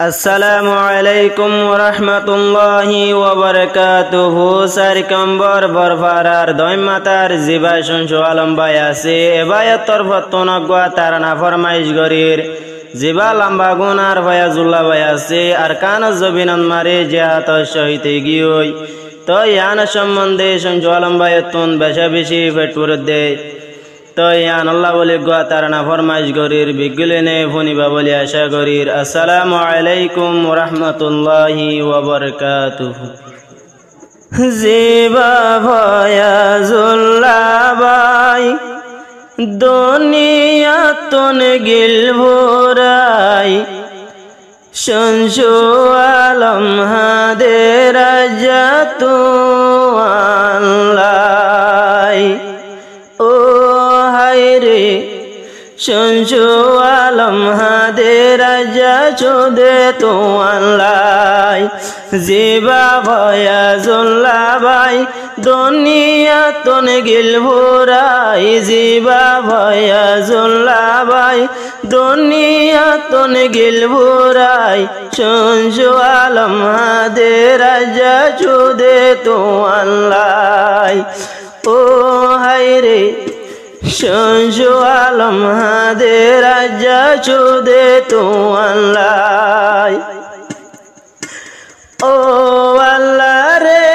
আসসালামু আলাইকুম ওয়া রাহমাতুল্লাহি ওয়া বারাকাতুহু। সারকম্বর বরফারার দয়মাতার জিবা শুনছো আলম ভাই আছে এবায়ত তরফতনগা তারানা ফরমাইশ গরির জিবা লম্বা গুনার ফয়াজুল্লাহ ভাই আছে আর কান জবিনন মারে জিয়াত শহীদ গিয়ই তো ইয়ান সম্বন্ধে শুনছো আলম ভাই তুন বেশা বেশি ফেটপুর দে তো ইয়ান আল্লাহ বলে গোয়া তারানা ফরমাইশ গরির বিগলেনে ফনিবা বলে আশা গরির। আসসালামু আলাইকুম ওয়া রাহমাতুল্লাহি ওয়া বারাকাতুহু। জিবা ফয়াজুল্লাহ ভাই দুনিয়াতন গিল ভরাই শুনছো আলম হাদের রাজাতু আল্লাহ ও হায়রে শুনছো আলম হাদের রাজা চোদে তো আল্লাহ জিবা ফয়াজুল্লাহ ভাই দুনিয়াতন গিল ভরাই জিবা ফয়াজুল্লাহ ভাই দুনিয়াতন গিল ভরাই শুনছো আলম হাদের রাজা চোদে তো আল্লাহ ও হায়রে শুনছো আলম হাদের রাজা চোদে তো আল্লাহ ও আল্লাহ রে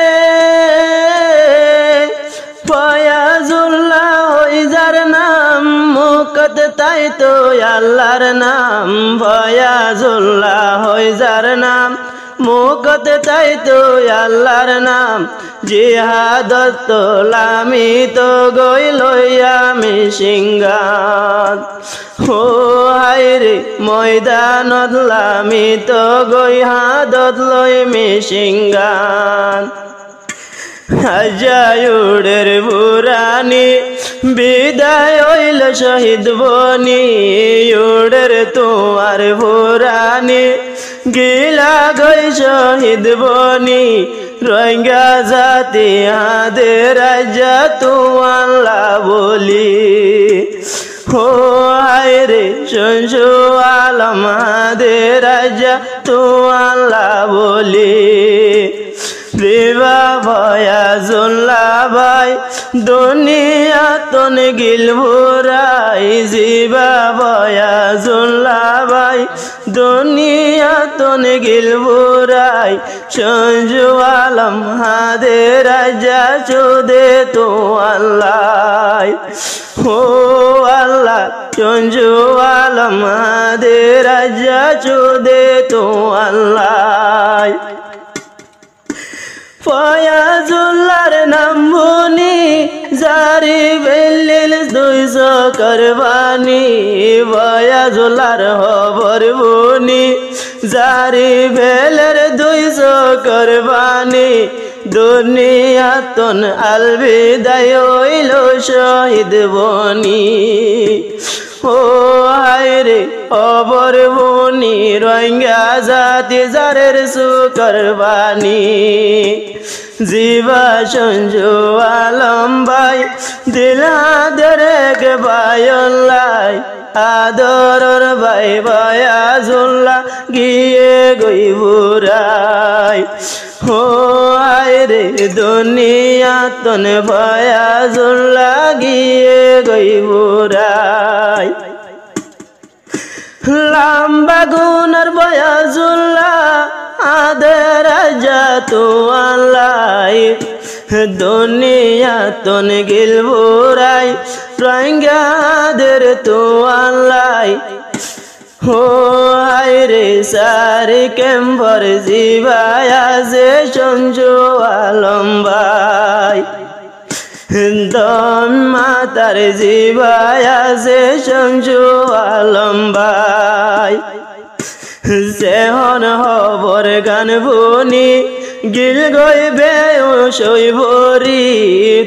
ফয়াজুল্লাহ হইজার নাম মুকত তাই তো আল্লাহর নাম ফয়াজুল্লাহ হইজার নাম মুকত তাই তো আল্লাহর নাম জিহাদত তোলামি তো গই লইয়ামি সিংগাত ও হায়রে ময়দানত লামি তো গই হাদত লইমি সিংগাত হাজায়ুরের বুরানি বিদায় হইল শহীদ বনি উড়ের তোমার বুরানি গিলা গই শহীদ বনি রোহিঙ্গা জাতি হাদের রাজা তু আল্লাহ বলি ও হায়রে শুনছো আলম হাদের রাজা তু আল্লাহ বলি জিবা ফয়াজুল্লাহ ভাই দুনিয়াতন গিল ভরাই জিবা ফয়াজুল্লাহ ভাই দুনিয়াতন গিল ভরাই শুনছো আলম হাদের রাজা চোদে তো আল্লাহ ও আল্লাহ শুনছো আলম হাদের রাজা চোদে তো আল্লাহ ফয়াজুল্লাহর নাম বুনি জারি বেলিল 200 করবানি ফয়াজুল্লাহর খবর বুনি জারি বেলের 200 করবানি দুনিয়াতন আলবিদায় হইল শহীদ বনি ও হায়রে অবর বনি রোহিঙ্গা জাতি জারের সুকরবানি জিবা শুনছো আলম ভাই দিল হাদের এক ভাইল্লাই আদরর ভাই ফয়াজুল্লাহ গিয়ে গই বুড়াই ও হায়রে দুনিয়াতন ফয়াজুল্লাহ গিয়ে গই বুড়াই লম্বা গুনার ফয়াজুল্লাহ আদের রাজা তো আল্লাহ দুনিয়াতন গিল ভরাই রোহিঙ্গাদের তো আল্লাহ ও হায়রে সারি কেম্বর জিবায় আছে শুনছো আলম ভাই দম মাতার জিবায় আছে শুনছো আলম ভাই সেহন হবর গান বুনি গিল গই বেউসই ভরি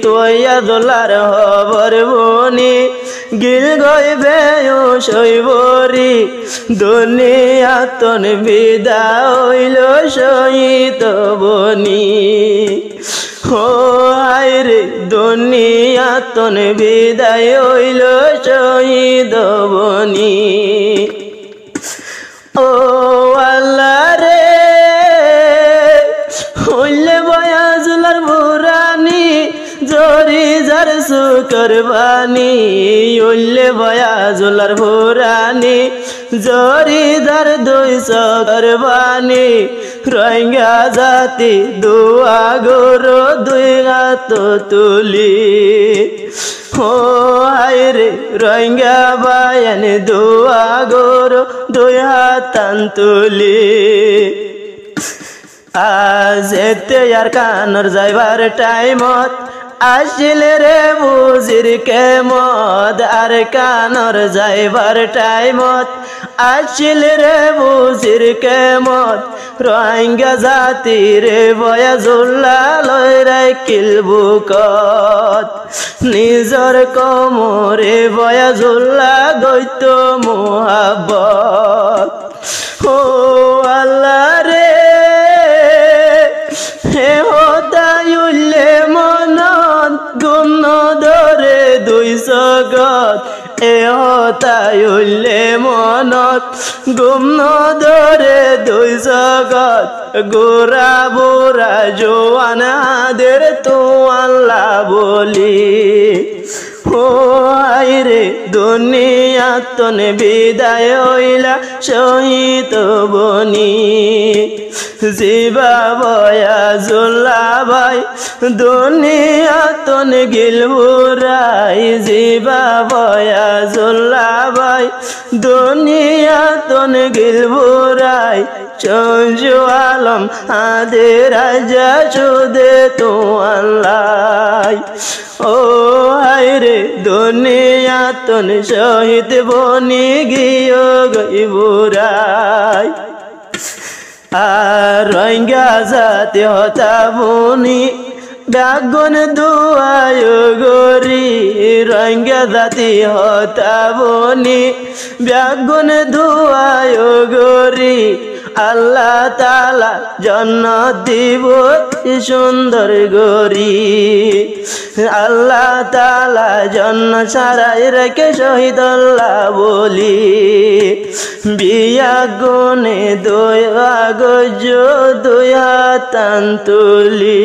তোয়া দোলার হবর বুনি গিল গই বেউসই ভরি দুনিয়াতন বিদায় হইল শহীদ বনি ও হায়রে দুনিয়াতন বিদায় হইল শহীদ বনি ও আল্লাহ জওয়ানি উল্লে বয়া জুলার পুরানি জরিদার 200 কুরবানি রোহিঙ্গা জাতি দোয়া গরো 2 হাত তুলি ও হায়রে রোহিঙ্গা বায়ান দোয়া গরো 2 হাত তুলি আজ এতে আর কানর যাইবার টাইমত আসিলে রে বুজির কেমত আর কানর যাইবার টাইমত আসিলে রে বুজির কেমত রোহিঙ্গা জাতি রে বয়াজুল্লা লয় রাখিল বুকত নিজর কোমরে বয়াজুল্লা দৈত্য মোহাব্বত ও আল্লাহ রে হে হোদায়ুল্লে মনত গুণ ধরে 200 গত এ হোদায়ুল্লে মনত গুণ ধরে 200 গত গোরা বোরা জোয়ানাদের তো আল্লাহ বলি ও আইরে দুনিয়াতন বিদায় হইলা শহীদ বনি জিবা বয়াজুল্লাহ ভাই দুনিয়াতন গিলবুরাই জিবা বয়াজুল্লাহ ভাই দুনিয়াতন গিলবুরাই চঞ্জু আলম আদে রাজা চুদে তো আল্লাহ ও হায়রে দুনিয়াতন শহীদ বনি গিয়ে গইবুরাই আর রোহিঙ্গা জাতি হতা বনি ব্যাগুন দুয়ায় গরি রোহিঙ্গা জাতি হতা বনি ব্যাগুন দুয়ায় গরি আল্লাহ তাআলা জান্নাত দিব সুন্দর গরি আল্লাহ তাআলা জান্নাত সারাই রেখে শহীদ আল্লাহ বলি বিয়া গুনে 2 গজ 2 হাত তুলি